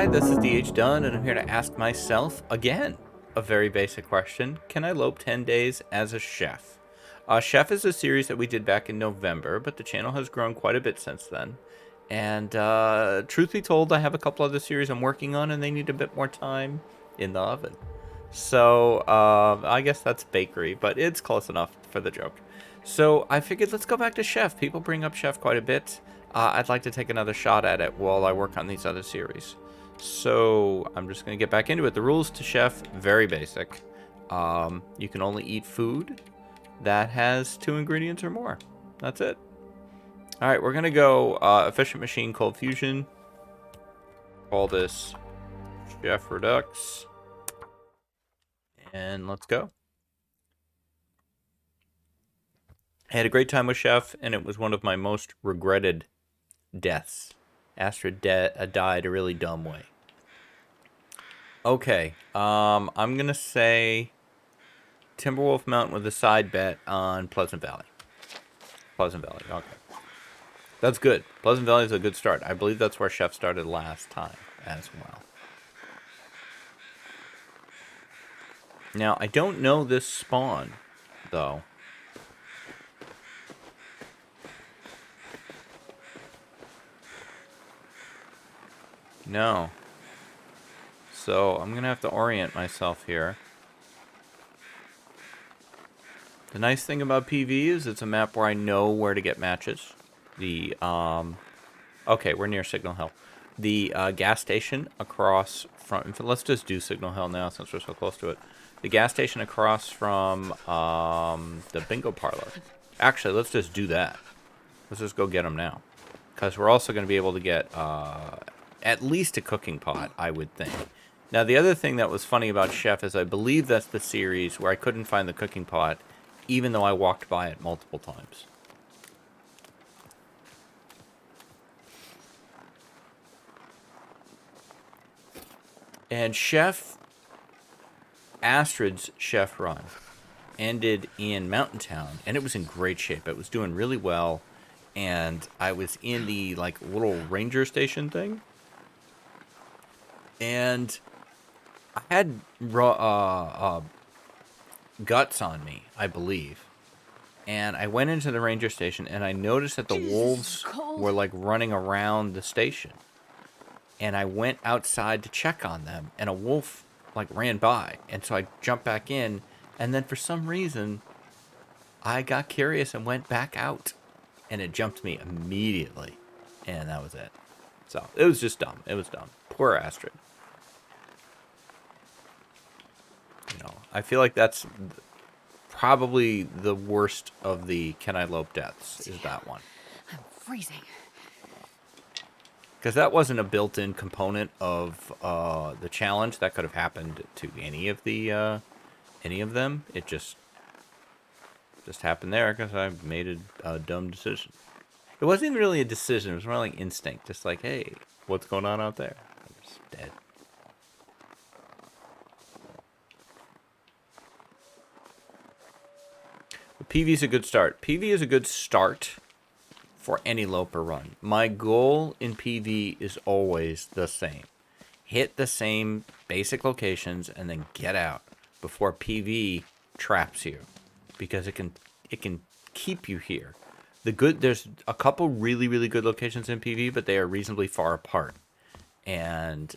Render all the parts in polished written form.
Hi, this is Dunn, and I'm here to ask myself, again, a very basic question. Can I lope 10 days as a chef? Chef is a series that we did back in November, but the channel has grown quite a bit since then. And truth be told, I have a couple other series I'm working on, and they need a bit more time in the oven. So I guess that's bakery, but it's close enough for the joke. So I figured let's go back to chef. People bring up chef quite a bit. I'd like to take another shot at it while I work on these other series. So I'm just going to get back into it. The rules to chef, very basic. You can only eat food that has 2 ingredients or more. That's it. All right, we're going to go efficient machine cold fusion. Call this Chef Redux. And let's go. I had a great time with Chef, and it was one of my most regretted deaths. Astrid died a really dumb way. Okay, I'm going to say Timberwolf Mountain with a side bet on Pleasant Valley. Pleasant Valley, okay. That's good. Pleasant Valley is a good start. I believe that's where Chef started last time as well. Now, I don't know this spawn, though. No. So, I'm going to have to orient myself here. The nice thing about PV is it's a map where I know where to get matches. Okay, we're near Signal Hill. The gas station across from... Let's just do Signal Hill now since we're so close to it. The gas station across from the bingo parlor. Actually, let's just do that. Let's just go get them now. Because we're also going to be able to get at least a cooking pot, I would think. Now, the other thing that was funny about Chef is I believe that's the series where I couldn't find the cooking pot, even though I walked by it multiple times. And Chef Astrid's chef run ended in Mountain Town, and it was in great shape. It was doing really well, and I was in the like little ranger station thing, and I had guts on me, I believe. And I went into the ranger station, and I noticed that the wolves were like running around the station. And I went outside to check on them, and a wolf like ran by, and so I jumped back in, and then for some reason I got curious and went back out, and it jumped me immediately, and that was it. So it was just dumb. It was dumb. Poor Astrid. You know, I feel like that's probably the worst of the Can I Lope deaths, is that one. I'm freezing. Because that wasn't a built-in component of the challenge. That could have happened to any of them. It just happened there because I made a dumb decision. It wasn't even really a decision. It was more like instinct. Just like, hey, what's going on out there? I'm just dead. But PV is a good start. PV is a good start for any Loper run. My goal in PV is always the same. Hit the same basic locations and then get out before PV traps you, because it can keep you here. There's a couple really, really good locations in PV, but they are reasonably far apart. And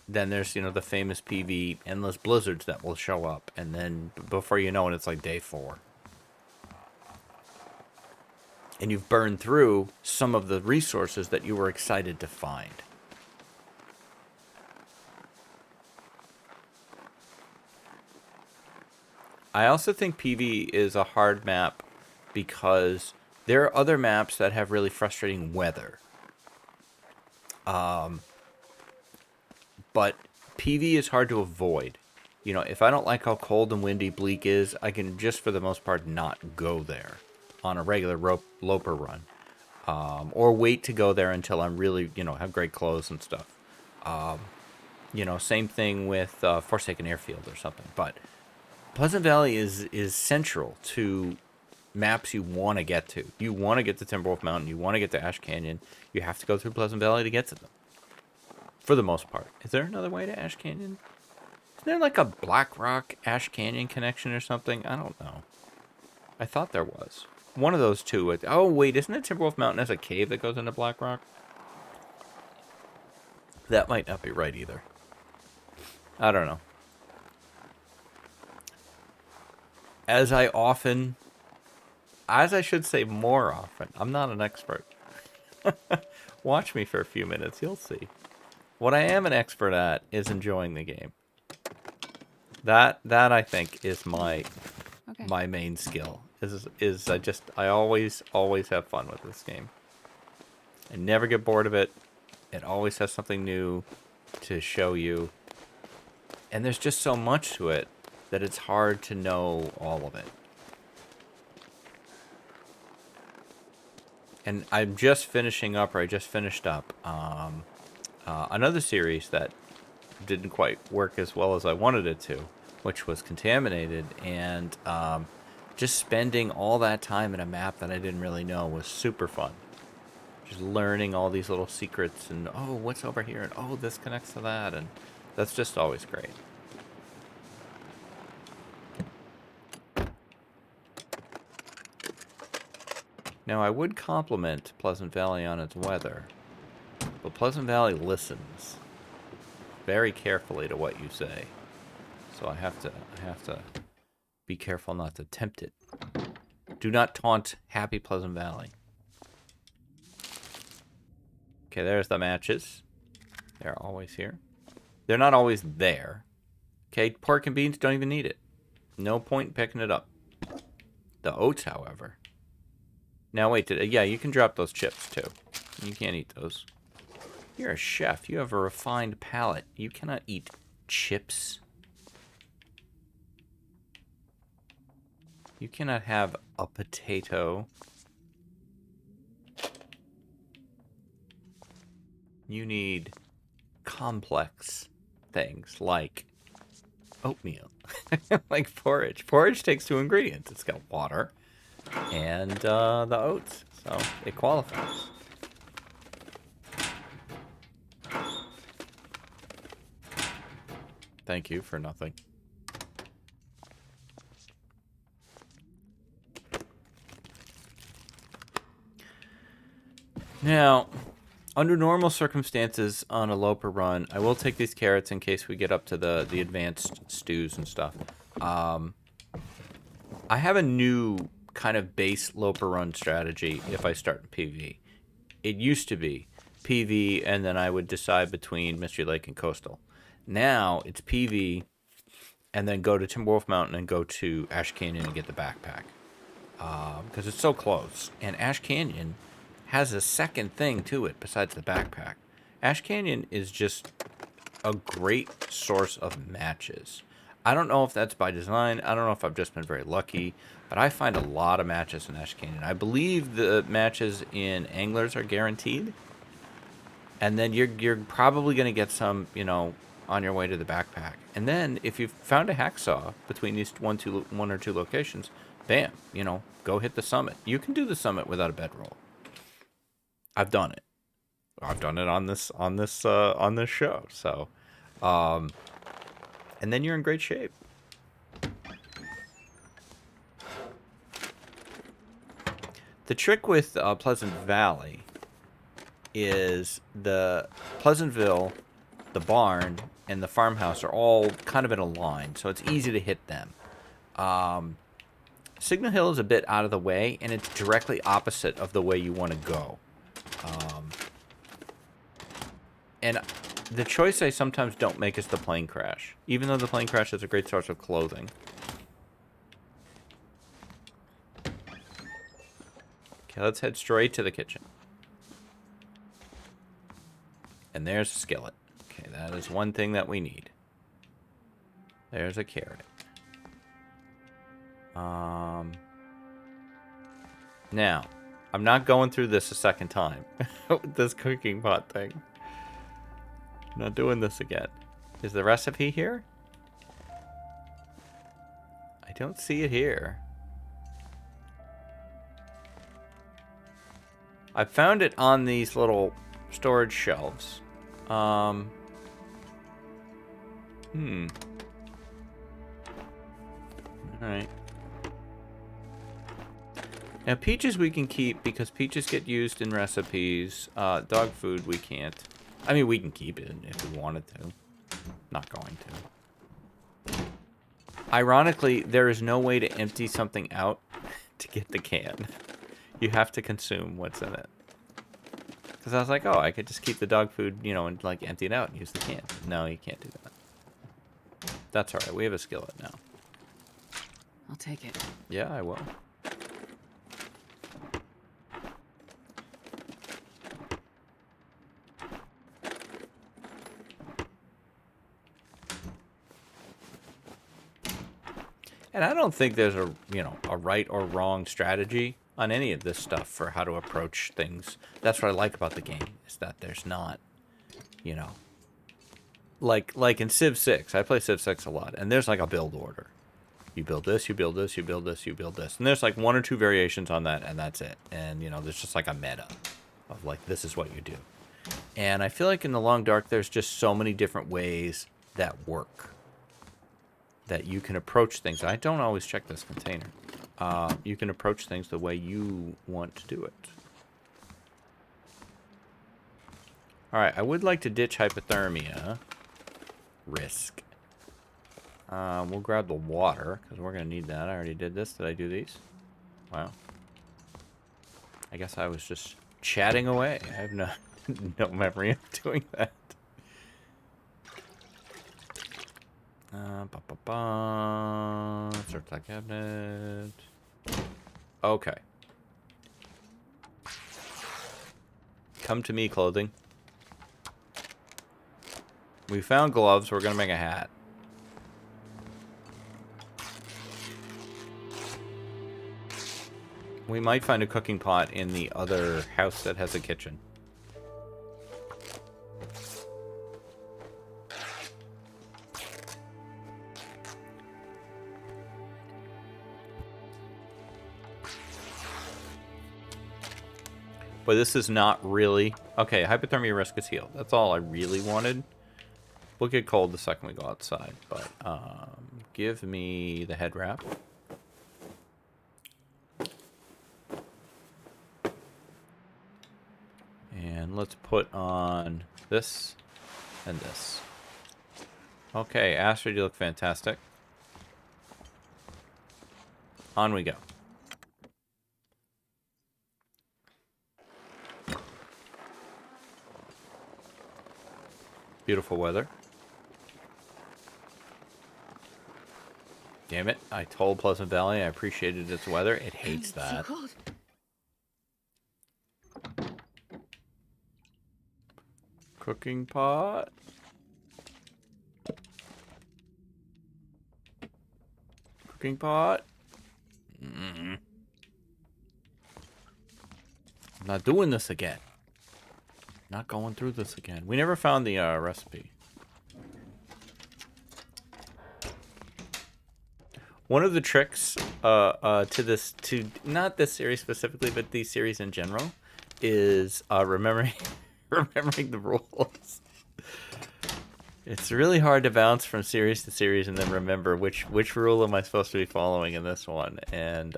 then there's, the famous PV endless blizzards that will show up, and then before you know it, it's like day 4. And you've burned through some of the resources that you were excited to find. I also think PV is a hard map because there are other maps that have really frustrating weather. But PV is hard to avoid. If I don't like how cold and windy Bleak is, I can just for the most part not go there on a regular Loper run, or wait to go there until I'm really, have great clothes and stuff. Same thing with Forsaken Airfield or something. But Pleasant Valley is central to maps you want to get to. You want to get to Timberwolf Mountain. You want to get to Ash Canyon. You have to go through Pleasant Valley to get to them. For the most part. Is there another way to Ash Canyon? Isn't there like a Black Rock Ash Canyon connection or something? I don't know. I thought there was. One of those two. Oh, wait. Isn't it Timberwolf Mountain has a cave that goes into Black Rock? That might not be right either. I don't know. As I should say more often, I'm not an expert. Watch me for a few minutes, you'll see. What I am an expert at is enjoying the game. That I think is my main skill. I always have fun with this game. I never get bored of it. It always has something new to show you. And there's just so much to it that it's hard to know all of it. And I'm just finishing up, or I just finished up, another series that didn't quite work as well as I wanted it to, which was Contaminated. And just spending all that time in a map that I didn't really know was super fun. Just learning all these little secrets and, oh, what's over here? And, oh, this connects to that. And that's just always great. Now, I would compliment Pleasant Valley on its weather, but Pleasant Valley listens very carefully to what you say. So I have to be careful not to tempt it. Do not taunt happy Pleasant Valley. Okay, there's the matches. They're always here. They're not always there. Okay, pork and beans, don't even need it. No point in picking it up. The oats, however. Now wait, yeah, you can drop those chips too. You can't eat those. You're a chef. You have a refined palate. You cannot eat chips. You cannot have a potato. You need complex things like oatmeal. Like porridge. Porridge takes 2 ingredients. It's got water and the oats. So it qualifies. Thank you for nothing. Now, under normal circumstances on a Loper run, I will take these carrots in case we get up to the advanced stews and stuff. I have a new kind of base Loper run strategy if I start in PV. It used to be PV, and then I would decide between Mystery Lake and Coastal. Now it's PV, and then go to Timberwolf Mountain and go to Ash Canyon and get the backpack. Because it's so close. And Ash Canyon has a second thing to it besides the backpack. Ash Canyon is just a great source of matches. I don't know if that's by design. I don't know if I've just been very lucky. But I find a lot of matches in Ash Canyon. I believe the matches in Anglers are guaranteed. And then you're probably going to get some, you know, on your way to the backpack. And then if you've found a hacksaw between these one or two locations, bam, you know, go hit the summit. You can do the summit without a bedroll. I've done it. I've done it on this show. So, and then you're in great shape. The trick with Pleasant Valley is the Pleasantville, the barn, and the farmhouse are all kind of in a line, so it's easy to hit them. Signal Hill is a bit out of the way, and it's directly opposite of the way you want to go. And the choice I sometimes don't make is the plane crash, even though the plane crash is a great source of clothing. Okay, let's head straight to the kitchen. And there's a skillet. Okay, that is one thing that we need. There's a carrot. Now, I'm not going through this a second time. This cooking pot thing. I'm not doing this again. Is the recipe here? I don't see it here. I found it on these little storage shelves. Alright. Now, peaches we can keep because peaches get used in recipes. Dog food we can't. I mean, we can keep it if we wanted to. Not going to. Ironically, there is no way to empty something out to get the can. You have to consume what's in it. Because I was like, oh, I could just keep the dog food, you know, and like empty it out and use the can. No, you can't do that. That's alright. We have a skillet now. I'll take it. Yeah, I will. And I don't think there's a, you know, a right or wrong strategy on any of this stuff for how to approach things. That's what I like about the game, is that there's not, you know, like in Civ 6. I play Civ 6 a lot, and there's like a build order. You build this, you build this, you build this, you build this. And there's like 1 or 2 variations on that, and that's it. And, you know, there's just like a meta of like, this is what you do. And I feel like in the Long Dark, there's just so many different ways that work. That you can approach things. I don't always check this container. You can approach things the way you want to do it. Alright, I would like to ditch hypothermia. Risk. We'll grab the water, because we're going to need that. I already did this. Did I do these? Wow. I guess I was just chatting away. I have no memory of doing that. Search that cabinet. Okay. Come to me, clothing. We found gloves. We're gonna make a hat. We might find a cooking pot in the other house that has a kitchen. But this is not really... Okay, hypothermia risk is healed. That's all I really wanted. We'll get cold the second we go outside. But, give me the head wrap. And let's put on this and this. Okay, Astrid, you look fantastic. On we go. Beautiful weather. Damn it. I told Pleasant Valley I appreciated its weather. It hates that. So cold. Cooking pot. Cooking pot. I'm not doing this again. Not going through this again. We never found the recipe. One of the tricks to not this series specifically, but these series in general, is remembering the rules. It's really hard to bounce from series to series and then remember which rule am I supposed to be following in this one, and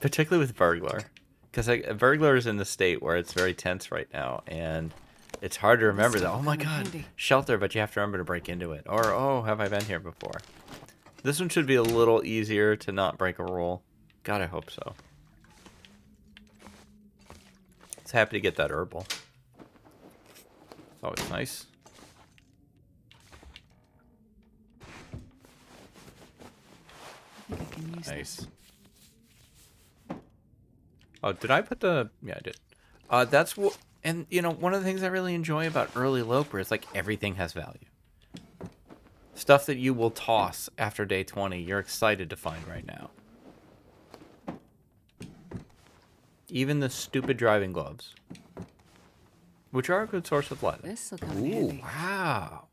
particularly with Burglar. Because Burglar is in the state where it's very tense right now, and it's hard to remember that, oh my god, shelter, but you have to remember to break into it. Or, oh, have I been here before? This one should be a little easier to not break a rule. God, I hope so. It's happy to get that herbal. It's always nice. I think I can use Nice. this. Oh, did I put the... Yeah, I did. That's what... And, you know, one of the things I really enjoy about early Loper is, like, everything has value. Stuff that you will toss after day 20, you're excited to find right now. Even the stupid driving gloves. Which are a good source of lead. This will come in Ooh, handy. wow.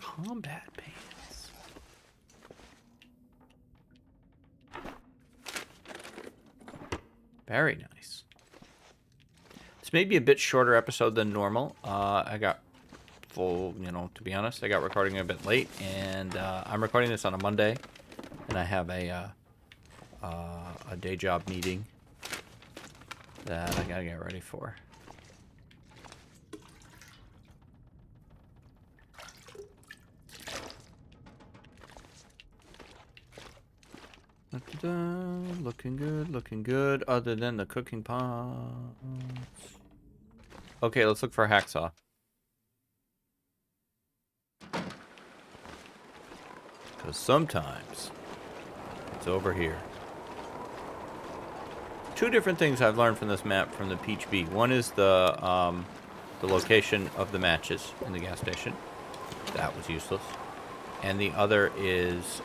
Combat pants. Very nice. This may be a bit shorter episode than normal. I got To be honest, I got recording a bit late, and I'm recording this on a Monday, and I have a day job meeting that I gotta get ready for. Looking good, looking good, other than the cooking pots. Okay, let's look for a hacksaw. Because sometimes it's over here. Two different things I've learned from this map from the Peach Bee. One is the location of the matches in the gas station. That was useless. And the other is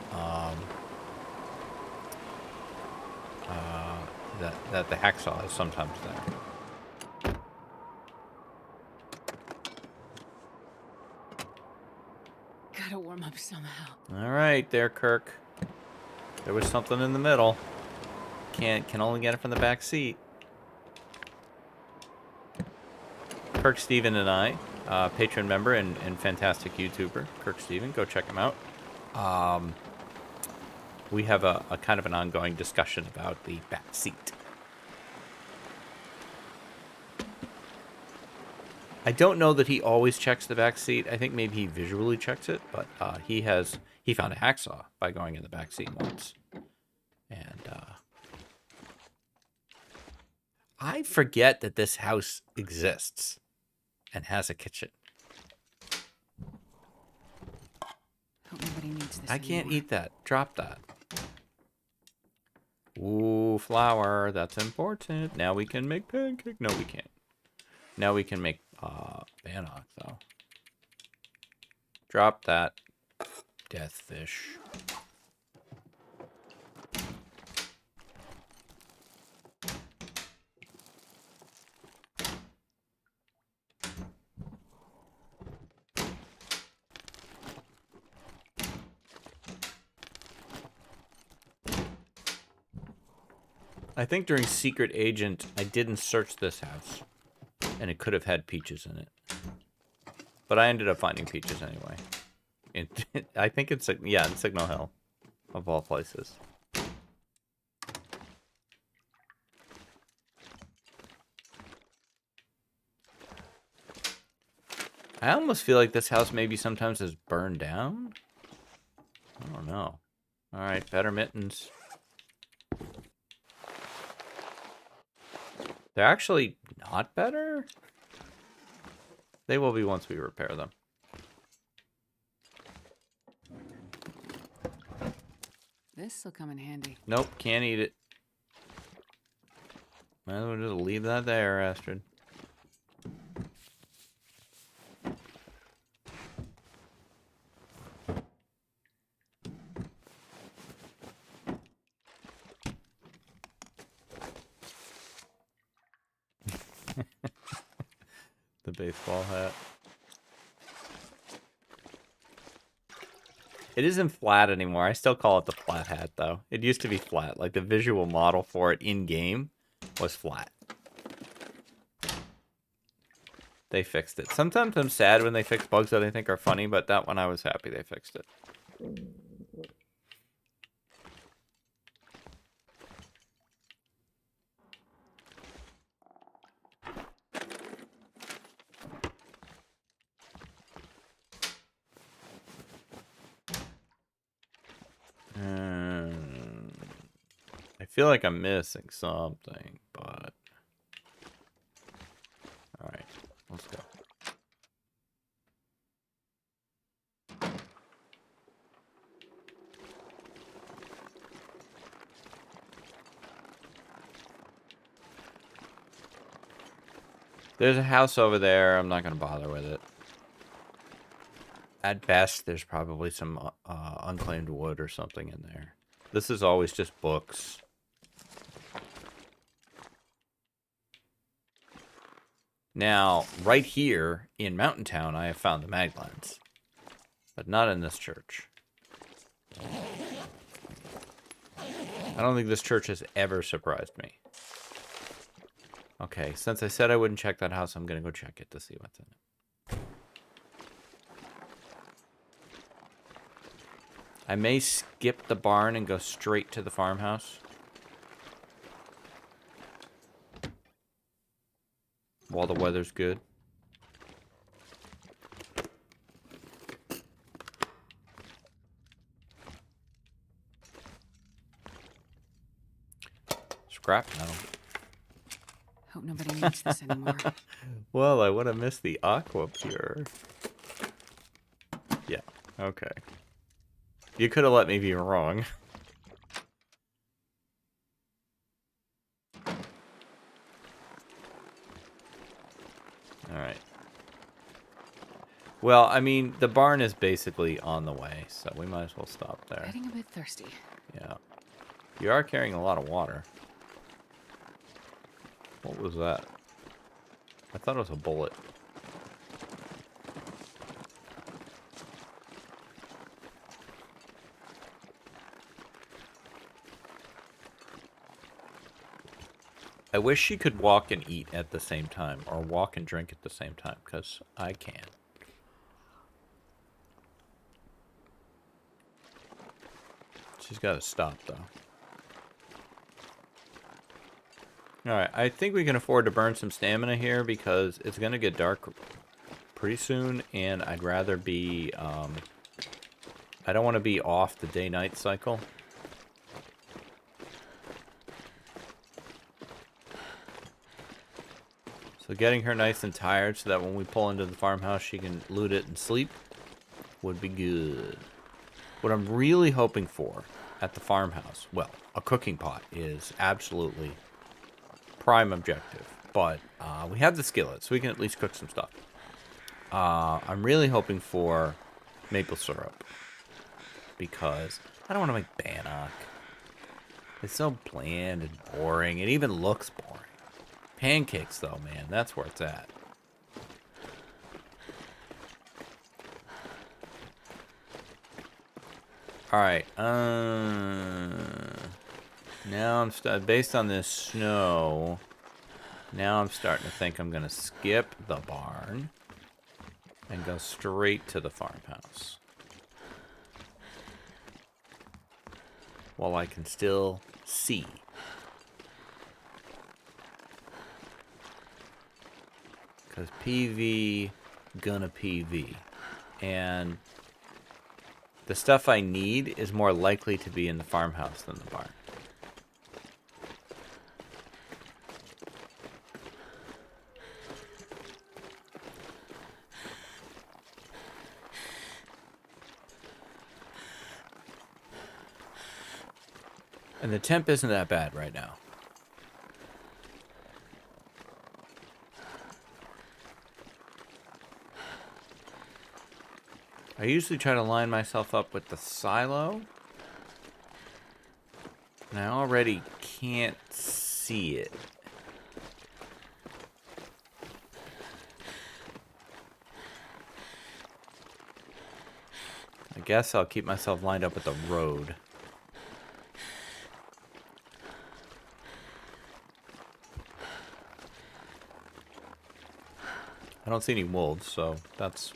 that the hacksaw is sometimes there. Gotta warm up somehow. All right, there, Kirk. There was something in the middle. Can only get it from the back seat. KirkSteven and I, patron member and fantastic YouTuber, KirkSteven, go check him out. We have a kind of an ongoing discussion about the back seat. I don't know that he always checks the back seat. I think maybe he visually checks it, but he found a hacksaw by going in the back seat once. And I forget that this house exists and has a kitchen. Hope nobody needs this I can't anymore. eat that. Drop that. Ooh, flour. That's important. Now we can make pancake. No, we can't. Now we can make bannock, though. Drop that. Death fish. I think during Secret Agent, I didn't search this house. And it could have had peaches in it. But I ended up finding peaches anyway. I think it's, in Signal Hill. Of all places. I almost feel like this house maybe sometimes is burned down. I don't know. Alright, better mittens. They're actually not better? They will be once we repair them. This'll come in handy. Nope, can't eat it. Might as well just leave that there, Astrid. The baseball hat. It isn't flat anymore. I still call it the flat hat, though. It used to be flat. Like, the visual model for it in-game was flat. They fixed it. Sometimes I'm sad when they fix bugs that I think are funny, but that one I was happy they fixed it. I feel like I'm missing something, but... Alright, let's go. There's a house over there. I'm not going to bother with it. At best, there's probably some unclaimed wood or something in there. This is always just books. Now, right here in Mountain Town, I have found the Maglans. But not in this church. I don't think this church has ever surprised me. Okay, since I said I wouldn't check that house, I'm going to go check it to see what's in it. I may skip the barn and go straight to the farmhouse. While the weather's good. Scrap metal. Hope nobody needs this anymore. Well, I would have missed the aqua pure. Yeah, okay. You could have let me be wrong. Alright. Well, I mean, the barn is basically on the way, so we might as well stop there. Getting a bit thirsty. Yeah. You are carrying a lot of water. What was that? I thought it was a bullet. I wish she could walk and eat at the same time, or walk and drink at the same time, because I can. She's got to stop, though. Alright, I think we can afford to burn some stamina here, because it's going to get dark pretty soon, and I'd rather be, I don't want to be off the day-night cycle. So getting her nice and tired so that when we pull into the farmhouse she can loot it and sleep would be good. What I'm really hoping for at the farmhouse, well, a cooking pot is absolutely prime objective. But we have the skillet, so we can at least cook some stuff. I'm really hoping for maple syrup because I don't want to make bannock. It's so bland and boring. It even looks boring. Pancakes, though, man, that's where it's at. Alright, now I'm based on this snow, now I'm starting to think I'm gonna skip the barn and go straight to the farmhouse. While I can still see. Because PV, gonna PV. And the stuff I need is more likely to be in the farmhouse than the barn. And the temp isn't that bad right now. I usually try to line myself up with the silo. And I already can't see it. I guess I'll keep myself lined up with the road. I don't see any wolves, so that's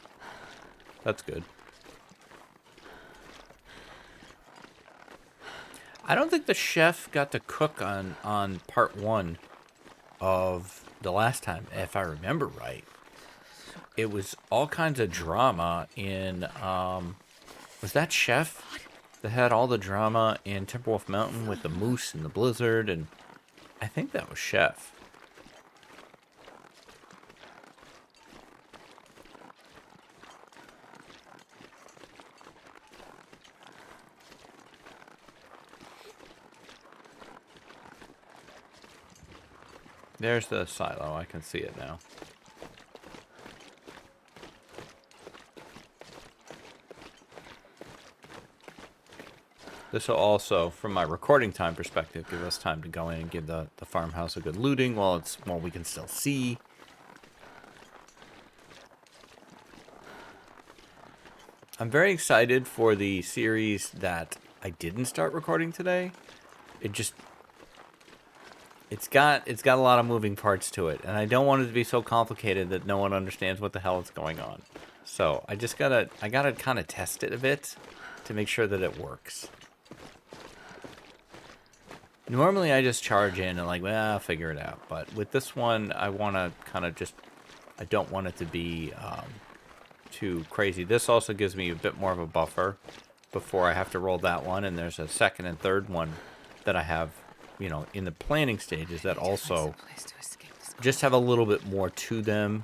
good. I don't think the chef got to cook on part 1 of the last time, if I remember right. It was all kinds of drama in, was that chef that had all the drama in Timberwolf Mountain with the moose and the blizzard? And I think that was chef. There's the silo. I can see it now. This will also, from my recording time perspective, give us time to go in and give the farmhouse a good looting while we can still see. I'm very excited for the series that I didn't start recording today. It's got a lot of moving parts to it, and I don't want it to be so complicated that no one understands what the hell is going on. So I gotta kind of test it a bit to make sure that it works. Normally I just charge in and like, well, I'll figure it out. But with this one, I want to kind of just, I don't want it to be too crazy. This also gives me a bit more of a buffer before I have to roll that one. And there's a second and third one that I have, you know, in the planning stages that also just have a little bit more to them.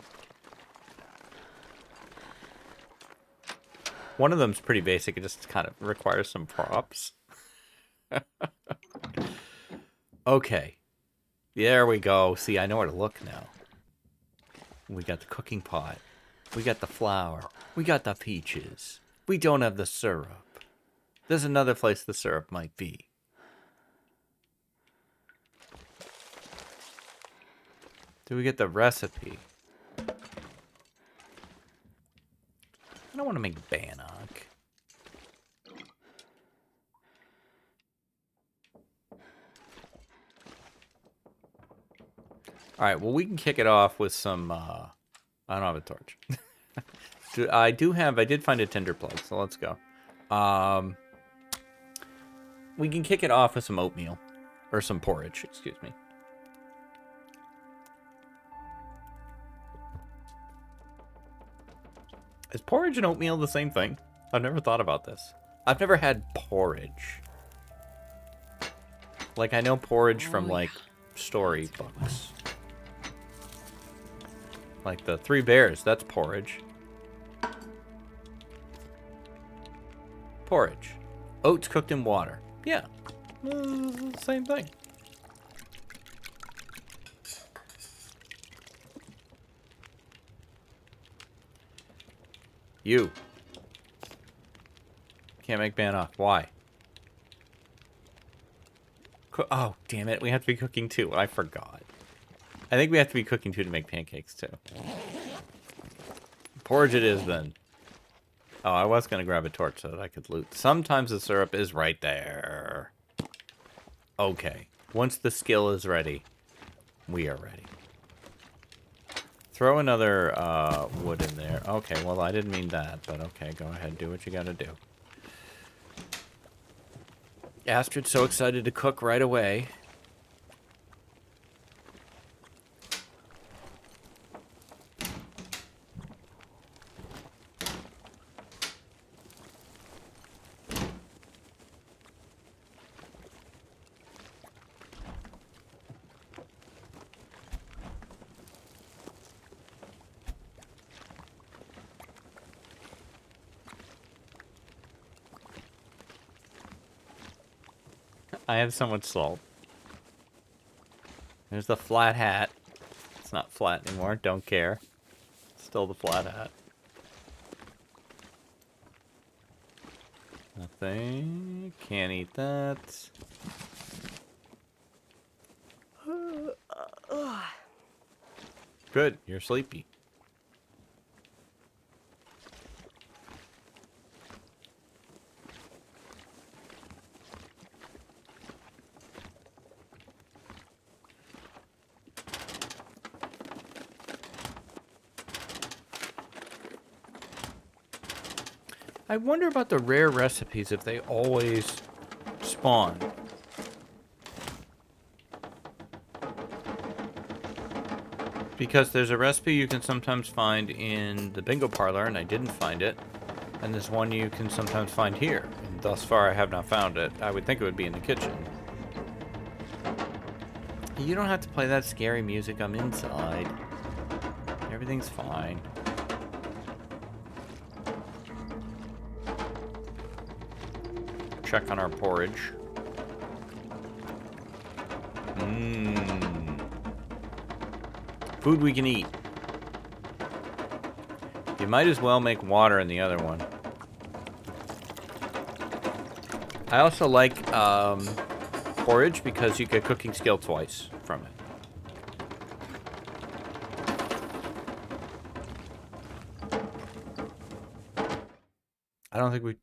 One of them's pretty basic. It just kind of requires some props. Okay. There we go. See, I know where to look now. We got the cooking pot. We got the flour. We got the peaches. We don't have the syrup. There's another place the syrup might be. Do we get the recipe? I don't want to make bannock. Alright, well we can kick it off with some, I don't have a torch. I did find a tinder plug, so let's go. We can kick it off with some oatmeal. Or some porridge, excuse me. Is porridge and oatmeal the same thing? I've never thought about this. I've never had porridge. Like, I know porridge from, like, storybooks. Like the Three Bears, that's porridge. Porridge. Oats cooked in water. Yeah. Same thing. You. Can't make bannock. Why? Oh, damn it. We have to be cooking too. I forgot. I think we have to be cooking too to make pancakes too. Porridge it is then. Oh, I was going to grab a torch so that I could loot. Sometimes the syrup is right there. Okay. Once the skill is ready, we are ready. Throw another wood in there. Okay, well, I didn't mean that, but okay, go ahead. Do what you gotta do. Astrid's so excited to cook right away. I have so much salt. There's the flat hat. It's not flat anymore. Don't care. Still the flat hat. Nothing. Can't eat that. Good. You're sleepy. I wonder about the rare recipes, if they always spawn. Because there's a recipe you can sometimes find in the bingo parlor, and I didn't find it. And there's one you can sometimes find here. And thus far, I have not found it. I would think it would be in the kitchen. You don't have to play that scary music. I'm inside. Everything's fine. Check on our porridge. Food we can eat. You might as well make water in the other one. I also like porridge because you get cooking skill twice from it. I don't think we...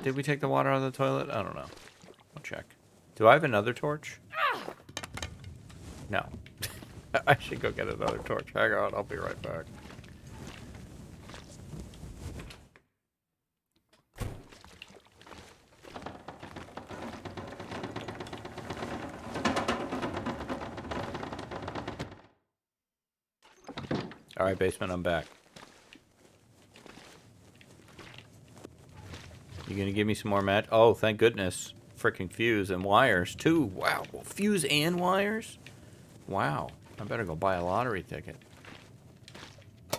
did we take the water out of the toilet? I don't know. I'll check. Do I have another torch? No. I should go get another torch. Hang on, I'll be right back. All right, basement, I'm back. You gonna give me some more match? Oh, thank goodness. Freaking fuse and wires, too. Wow. Well, fuse and wires? Wow. I better go buy a lottery ticket. A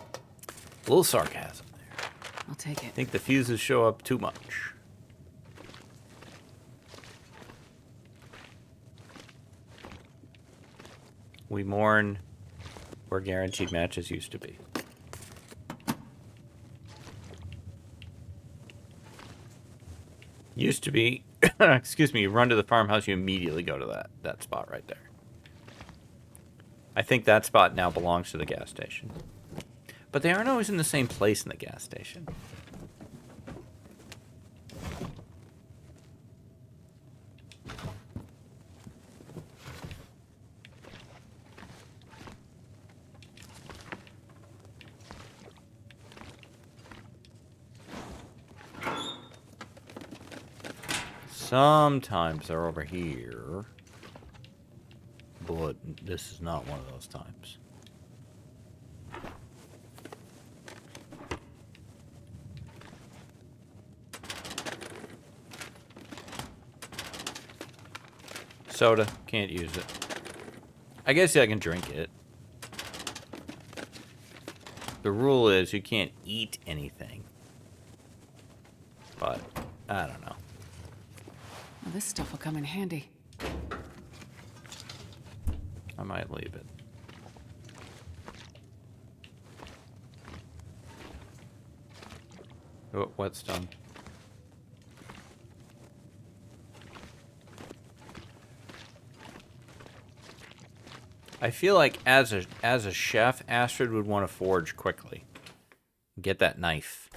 little sarcasm there. I'll take it. I think the fuses show up too much. We mourn where guaranteed matches used to be. Used to be, excuse me, you run to the farmhouse, you immediately go to that spot right there. I think that spot now belongs to the gas station. But they aren't always in the same place in the gas station. Sometimes they're over here, but this is not one of those times. Soda, can't use it. I guess I can drink it. The rule is you can't eat anything. But, I don't know. Well, this stuff will come in handy. I might leave it. Oh, whetstone. I feel like as a chef, Astrid would want to forge quickly. Get that knife.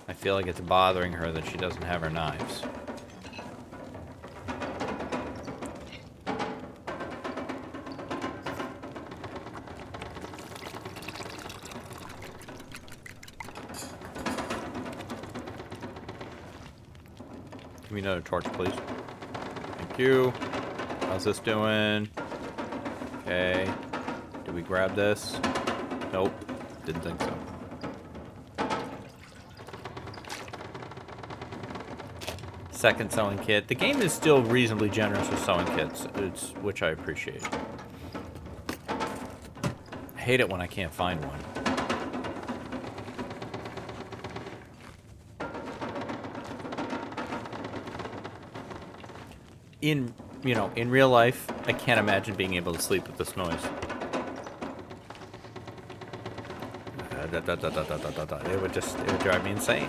I feel like it's bothering her that she doesn't have her knives. Give me another torch, please. Thank you. How's this doing? Okay. Did we grab this? Nope. Didn't think so. Second sewing kit. The game is still reasonably generous with sewing kits, which I appreciate. I hate it when I can't find one. In real life, I can't imagine being able to sleep with this noise. It would drive me insane.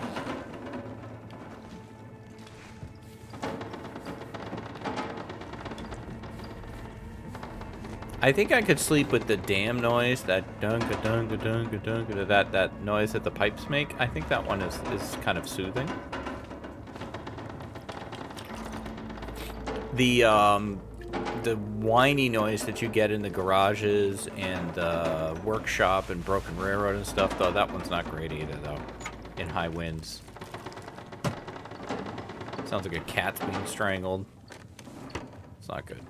I think I could sleep with the dam noise, that dunga, that noise that the pipes make. I think that one is kind of soothing. The whiny noise that you get in the garages and the workshop and Broken Railroad and stuff, though, that one's not great either, though, in high winds. Sounds like a cat's being strangled. It's not good.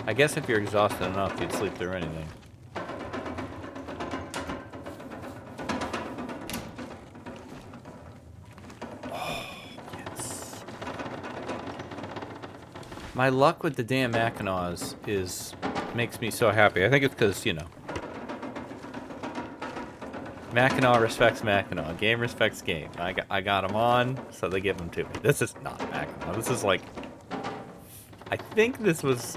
I guess if you're exhausted enough, you'd sleep through anything. My luck with the damn Mackinaws makes me so happy. I think it's because, Mackinaw respects Mackinaw. Game respects game. I got them on, so they give them to me. This is not Mackinaw. This is like... I think this was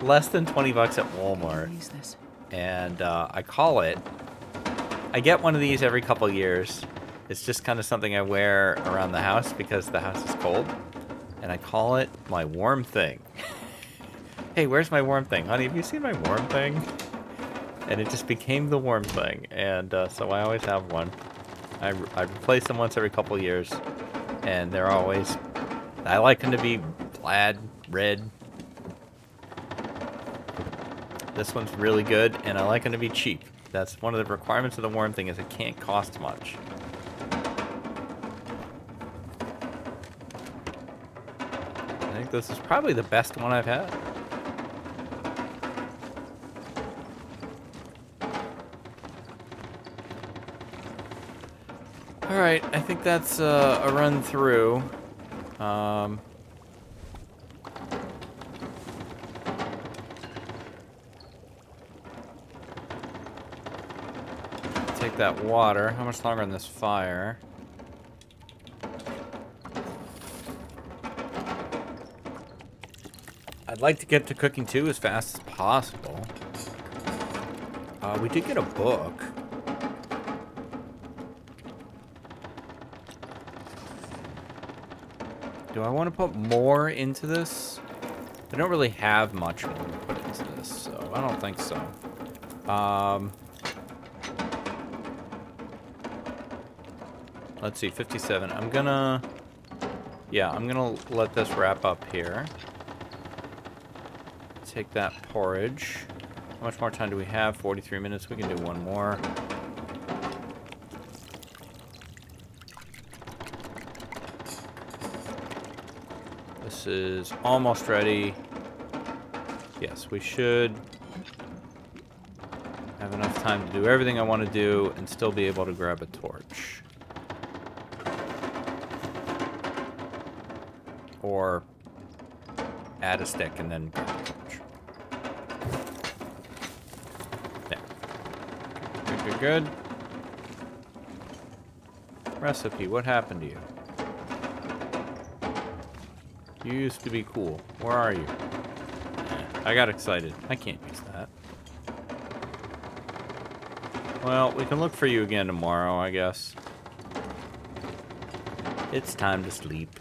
less than 20 bucks at Walmart. Use this. And I call it... I get one of these every couple years. It's just kind of something I wear around the house because the house is cold. And I call it my warm thing. Hey, where's my warm thing? Honey, have you seen my warm thing? And it just became the warm thing. And so I always have one. I replace them once every couple years. And they're always... I like them to be plaid, red. This one's really good, and I like them to be cheap. That's one of the requirements of the warm thing, is it can't cost much. I think this is probably the best one I've had. Alright, I think that's a run through. Take that water. How much longer on this fire? I'd like to get to cooking too as fast as possible. We did get a book. Do I want to put more into this? I don't really have much more to put into this, so I don't think so. Let's see, 57. I'm gonna let this wrap up here. Take that porridge. How much more time do we have? 43 minutes. We can do one more. This is almost ready. Yes, we should have enough time to do everything I want to do and still be able to grab a torch. Or add a stick and then grab a torch. There. Good, good, good. Recipe, what happened to you? You used to be cool. Where are you? I got excited. I can't use that. Well, we can look for you again tomorrow, I guess. It's time to sleep.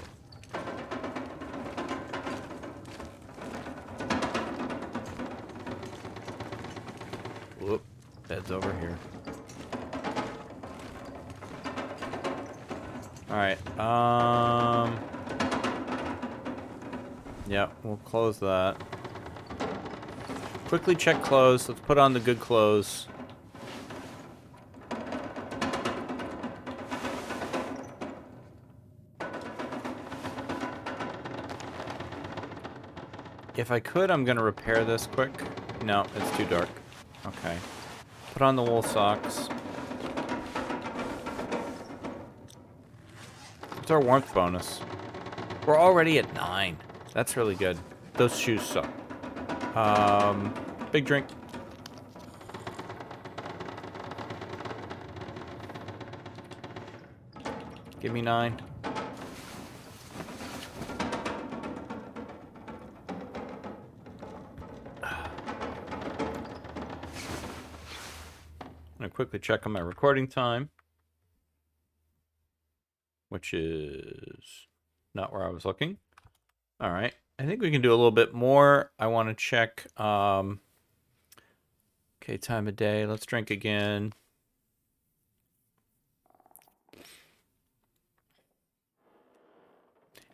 Whoop. Bed's over here. Alright, yeah, we'll close that. Quickly check clothes. Let's put on the good clothes. If I could, I'm gonna repair this quick. No, it's too dark. Okay. Put on the wool socks. What's our warmth bonus? We're already at 9. That's really good. Those shoes suck. Big drink. Give me 9. I'm gonna quickly check on my recording time, which is not where I was looking. All right, I think we can do a little bit more. I want to check, okay, time of day. Let's drink again.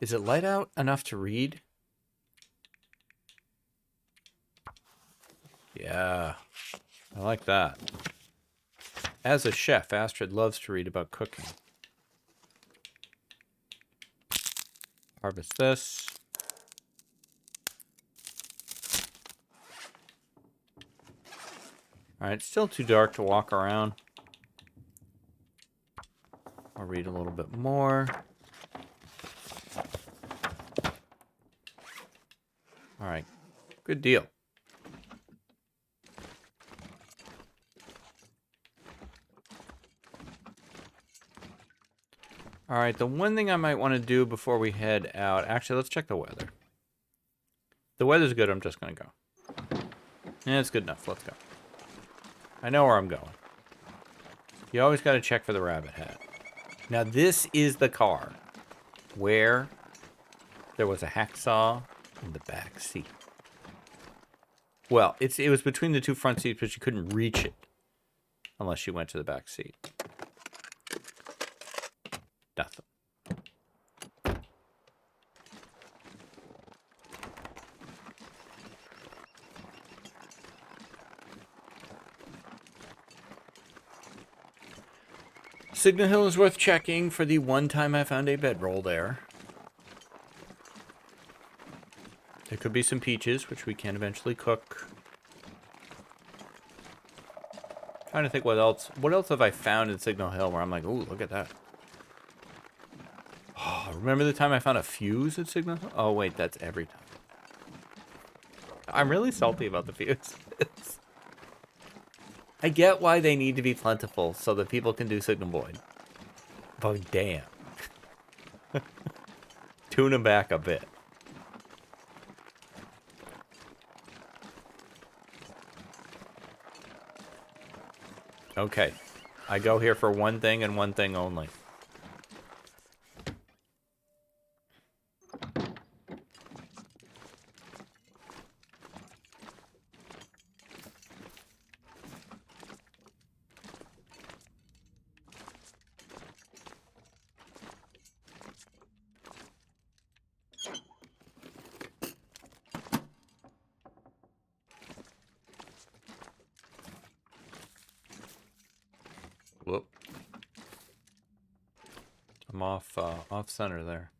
Is it light out enough to read? Yeah, I like that. As a chef, Astrid loves to read about cooking. Harvest this. Alright, it's still too dark to walk around. I'll read a little bit more. Alright, good deal. Alright, the one thing I might want to do before we head out... Actually, let's check the weather. The weather's good, I'm just going to go. Yeah, it's good enough, let's go. I know where I'm going. You always got to check for the rabbit hat. Now, this is the car where there was a hacksaw in the back seat. Well, it was between the two front seats, but you couldn't reach it unless you went to the back seat. Nothing. Signal Hill is worth checking for the one time I found a bedroll there. There could be some peaches, which we can eventually cook. Trying to think what else. What else have I found in Signal Hill where I'm like, ooh, look at that. Remember the time I found a fuse at Signal? Oh, wait, that's every time. I'm really salty about the fuses. I get why they need to be plentiful so that people can do Signal Void. But damn. Tune them back a bit. Okay. I go here for one thing and one thing only. Whoop. I'm off center there.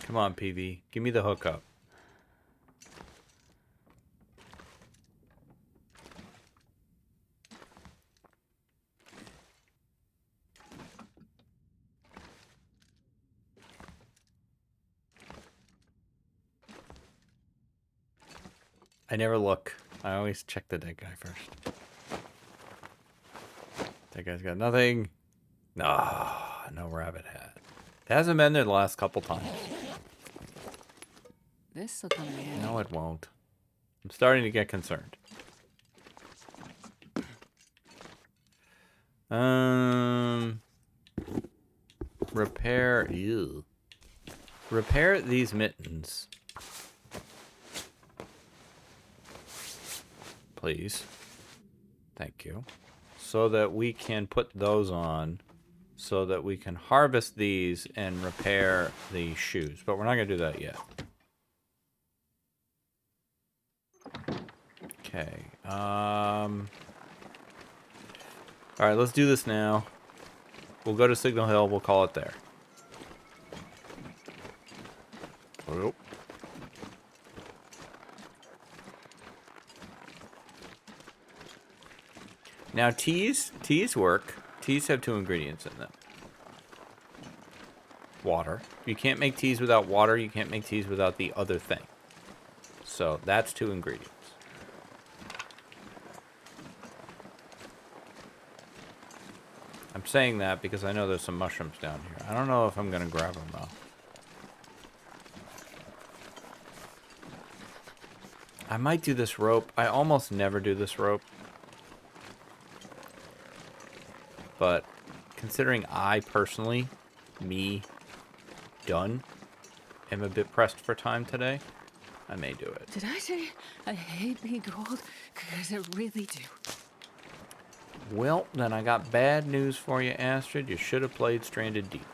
Come on, PV. Give me the hookup. I never look. I always check the dead guy first. That guy's got nothing. Ah, no rabbit hat. It hasn't been there the last couple times. This'll come in handy. No, it won't. I'm starting to get concerned. Repair. Ew. Repair these mittens. Please. Thank you. So that we can put those on. So that we can harvest these and repair the shoes. But we're not going to do that yet. Okay. Alright, let's do this now. We'll go to Signal Hill. We'll call it there. Oh. Now, teas work. Teas have 2 ingredients in them. Water. You can't make teas without water. You can't make teas without the other thing. So, that's 2 ingredients. I'm saying that because I know there's some mushrooms down here. I don't know if I'm going to grab them, though. I might do this rope. I almost never do this rope. But considering I personally, Dunn, am a bit pressed for time today, I may do it. Did I say I hate being cold? Because I really do. Well, then I got bad news for you, Astrid. You should have played Stranded Deep.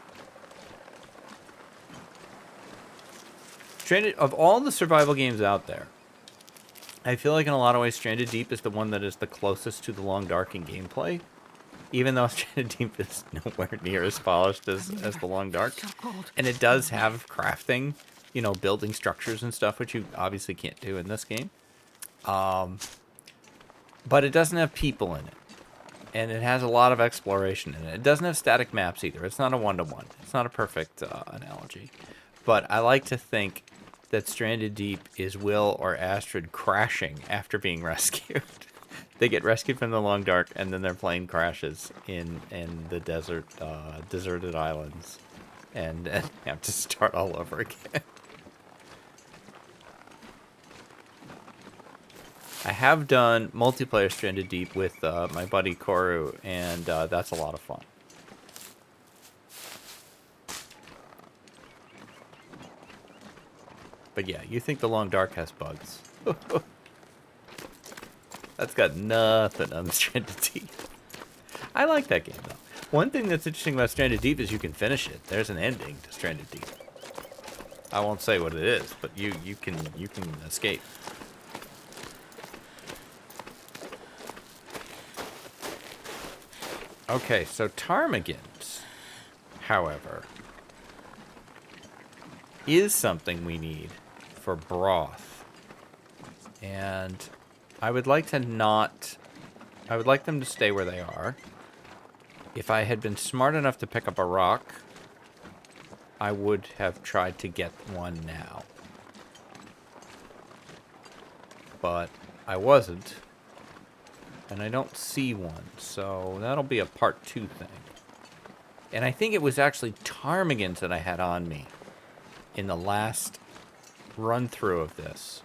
Of all the survival games out there, I feel like in a lot of ways Stranded Deep is the one that is the closest to the Long Dark in gameplay. Even though Stranded Deep is nowhere near as polished as the Long Dark. So cold. And it does have crafting, you know, building structures and stuff, which you obviously can't do in this game. But it doesn't have people in it. And it has a lot of exploration in it. It doesn't have static maps either. It's not a one-to-one. It's not a perfect analogy. But I like to think that Stranded Deep is Will or Astrid crashing after being rescued. They get rescued from the Long Dark, and then their plane crashes in the desert, deserted islands. And have to start all over again. I have done multiplayer Stranded Deep with my buddy Koru, and that's a lot of fun. But yeah, you think the Long Dark has bugs. That's got nothing on Stranded Deep. I like that game, though. One thing that's interesting about Stranded Deep is you can finish it. There's an ending to Stranded Deep. I won't say what it is, but you can escape. Okay, so ptarmigans, however, is something we need for broth. And I would like to not... I would like them to stay where they are. If I had been smart enough to pick up a rock, I would have tried to get one now. But I wasn't. And I don't see one, so that'll be a part 2 thing. And I think it was actually ptarmigans that I had on me in the last run-through of this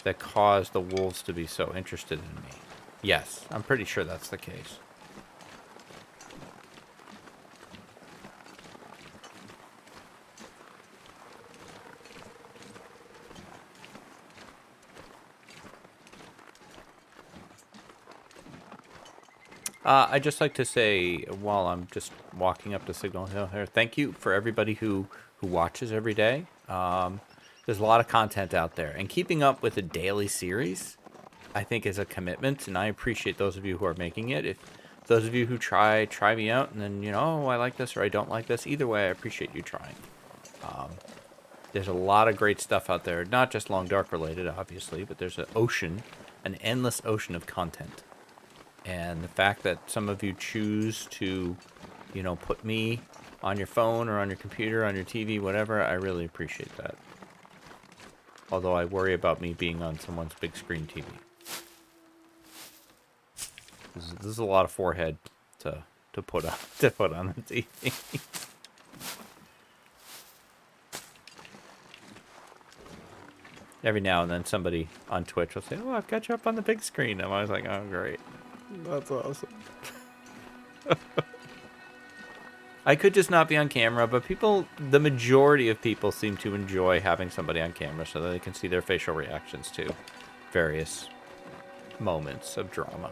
that caused the wolves to be so interested in me. Yes, I'm pretty sure that's the case. I'd just like to say, while I'm just walking up to Signal Hill here, thank you for everybody who watches every day. There's a lot of content out there. And keeping up with a daily series, I think, is a commitment. And I appreciate those of you who are making it. If those of you who try me out and then, you know, oh, I like this or I don't like this. Either way, I appreciate you trying. There's a lot of great stuff out there. Not just Long Dark related, obviously. But there's an endless ocean of content. And the fact that some of you choose to, you know, put me on your phone or on your computer, on your TV, whatever, I really appreciate that. Although I worry about me being on someone's big screen TV. This is a lot of forehead to put on the TV. Every now and then somebody on Twitch will say, "Oh, I've got you up on the big screen." I'm always like, "Oh, great. That's awesome." I could just not be on camera, but the majority of people seem to enjoy having somebody on camera so that they can see their facial reactions to various moments of drama.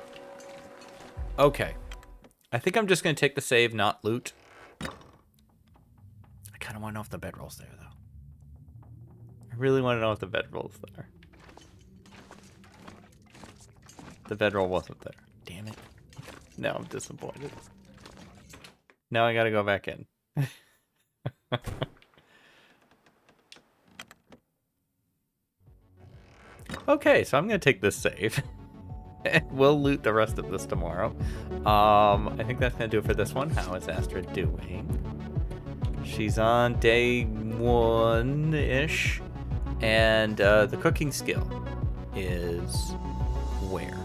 Okay. I think I'm just going to take the save, not loot. I kind of want to know if the bedroll's there, though. I really want to know if the bedroll's there. The bedroll wasn't there. Damn it. Now I'm disappointed. Now I gotta go back in. Okay, so I'm gonna take this save. And we'll loot the rest of this tomorrow. I think that's gonna do it for this one. How is Astrid doing? She's on day 1-ish. And the cooking skill is where?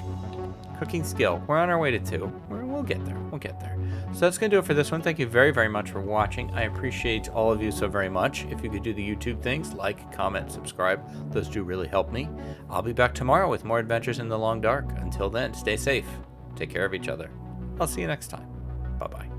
Cooking skill. We're on our way to 2. We'll get there. We'll get there. So that's going to do it for this one. Thank you very, very much for watching. I appreciate all of you so very much. If you could do the YouTube things, like, comment, subscribe. Those do really help me. I'll be back tomorrow with more adventures in the Long Dark. Until then, stay safe. Take care of each other. I'll see you next time. Bye-bye.